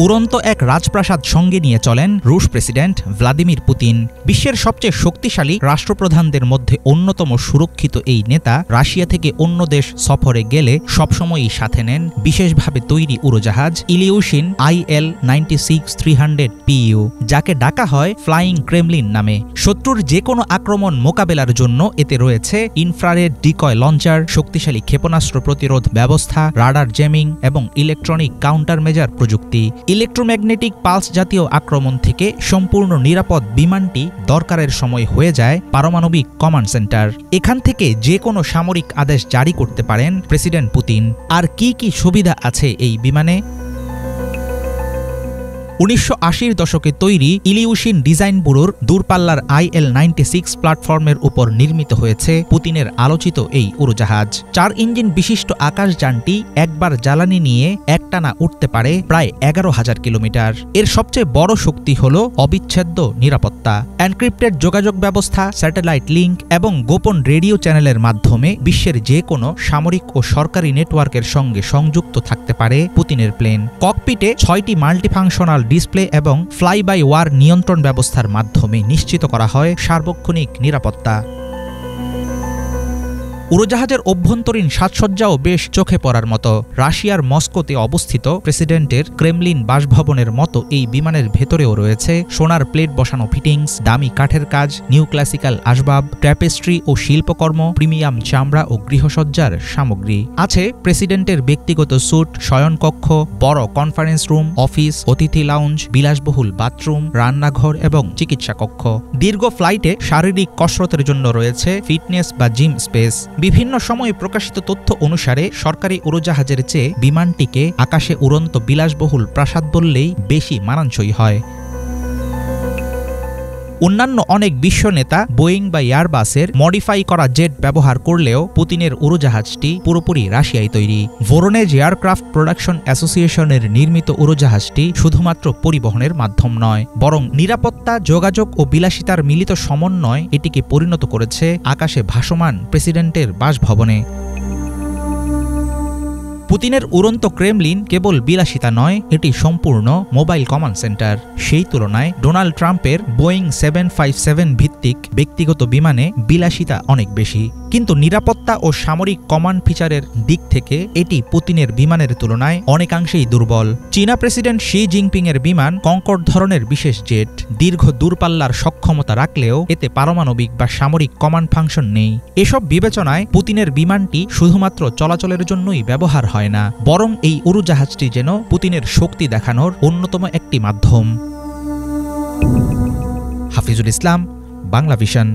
উড়ন্ত এক রাজপ্রাসাদ সঙ্গে নিয়ে চলেন রুশ প্রেসিডেন্ট ভ্লাদিমির পুতিন। বিশ্বের সবচেয়ে শক্তিশালী রাষ্ট্রপ্রধানদের মধ্যে অন্যতম সুরক্ষিত এই নেতা রাশিয়া থেকে অন্য দেশ সফরে গেলে সবসময়ই সাথে নেন বিশেষভাবে তৈরি উড়োজাহাজ ইলিউশিন IL-96-300PU, যাকে ডাকা হয় ফ্লাইং ক্রেমলিন নামে। শত্রুর যে কোনো আক্রমণ মোকাবেলার জন্য এতে রয়েছে ইনফ্রারেড ডিকয় লঞ্চার, শক্তিশালী ক্ষেপণাস্ত্র প্রতিরোধ ব্যবস্থা, রাডার জেমিং এবং ইলেকট্রনিক কাউন্টারমেজার প্রযুক্তি। ইলেকট্রোম্যাগনেটিক পালস জাতীয় আক্রমণ থেকে সম্পূর্ণ নিরাপদ বিমানটি দরকারের সময় হয়ে যায় পারমাণবিক কমান্ড সেন্টার। এখান থেকে যে কোনো সামরিক আদেশ জারি করতে পারেন প্রেসিডেন্ট পুতিন। আর কি কি সুবিধা আছে এই বিমানে? ১৯৮০-র দশকে তৈরি ইলিউশিন ডিজাইন ব্যুরোর দূরপাল্লার IL-96 প্ল্যাটফর্মের উপর নির্মিত হয়েছে পুতিনের আলোচিত এই উড়োজাহাজ। ৪ ইঞ্জিন বিশিষ্ট আকাশযানটি একবার জ্বালানি নিয়ে একটানা উঠতে পারে প্রায় ১১,০০০ কিলোমিটার। এর সবচেয়ে বড় শক্তি হল অবিচ্ছেদ্য নিরাপত্তা। এনক্রিপ্টেড যোগাযোগ ব্যবস্থা, স্যাটেলাইট লিঙ্ক এবং গোপন রেডিও চ্যানেলের মাধ্যমে বিশ্বের যে কোনো সামরিক ও সরকারি নেটওয়ার্কের সঙ্গে সংযুক্ত থাকতে পারে পুতিনের প্লেন। ককপিটে ৬টি মাল্টিফাংশনাল ডিসপ্লে এবং ফ্লাই বাই ওয়ার নিয়ন্ত্রণ ব্যবস্থার মাধ্যমে নিশ্চিত করা হয় সার্বক্ষণিক নিরাপত্তা। উড়োজাহাজের অভ্যন্তরীণ সাজসজ্জাও বেশ চোখে পড়ার মতো। রাশিয়ার মস্কোতে অবস্থিত প্রেসিডেন্টের ক্রেমলিন বাসভবনের মতো এই বিমানের ভেতরেও রয়েছে সোনার প্লেট বসানো ফিটিংস, দামি কাঠের কাজ, নিউ ক্লাসিক্যাল আসবাব, ট্র্যাপেস্ট্রি ও শিল্পকর্ম, প্রিমিয়াম চামড়া ও গৃহসজ্জার সামগ্রী। আছে প্রেসিডেন্টের ব্যক্তিগত স্যুট, শয়নকক্ষ, বড় কনফারেন্স রুম, অফিস, অতিথি লাউঞ্জ, বিলাসবহুল বাথরুম, রান্নাঘর এবং চিকিৎসা কক্ষ। দীর্ঘ ফ্লাইটে শারীরিক কসরতের জন্য রয়েছে ফিটনেস বা জিম স্পেস। বিভিন্ন সময়ে প্রকাশিত তথ্য অনুসারে সরকারি উড়োজাহাজের চেয়ে বিমানটিকে আকাশে উড়ন্ত বিলাসবহুল প্রাসাদ বললেই বেশি মানানসই হয়। অন্যান্য অনেক বিশ্ব নেতা বোয়িং বা এয়ারবাসের মডিফাই করা জেট ব্যবহার করলেও পুতিনের উড়োজাহাজটি পুরোপুরি রাশিয়ায় তৈরি। ভোরোনেজ এয়ারক্রাফট প্রোডাকশন অ্যাসোসিয়েশনের নির্মিত উড়োজাহাজটি শুধুমাত্র পরিবহনের মাধ্যম নয়, বরং নিরাপত্তা, যোগাযোগ ও বিলাসিতার মিলিত সমন্বয় এটিকে পরিণত করেছে আকাশে ভাসমান প্রেসিডেন্টের বাসভবনে। পুতিনের উড়ন্ত ক্রেমলিন কেবল বিলাসিতা নয়, এটি সম্পূর্ণ মোবাইল কমান্ড সেন্টার। সেই তুলনায় ডোনাল্ড ট্রাম্পের বোয়িং 757 ভিত্তিক ব্যক্তিগত বিমানে বিলাসিতা অনেক বেশি, কিন্তু নিরাপত্তা ও সামরিক কমান্ড ফিচারের দিক থেকে এটি পুতিনের বিমানের তুলনায় অনেকাংশেই দুর্বল। চীনা প্রেসিডেন্ট শি জিনপিং এর বিমান কঙ্কর্ড ধরনের বিশেষ জেট। দীর্ঘ দূরপাল্লার সক্ষমতা রাখলেও এতে পারমাণবিক বা সামরিক কমান্ড ফাংশন নেই। এসব বিবেচনায় পুতিনের বিমানটি শুধুমাত্র চলাচলের জন্যই ব্যবহার হয় না, বরং এই উড়োজাহাজটি যেন পুতিনের শক্তি দেখানোর অন্যতম একটি মাধ্যম। হাফিজুল ইসলাম, বাংলা ভিশন।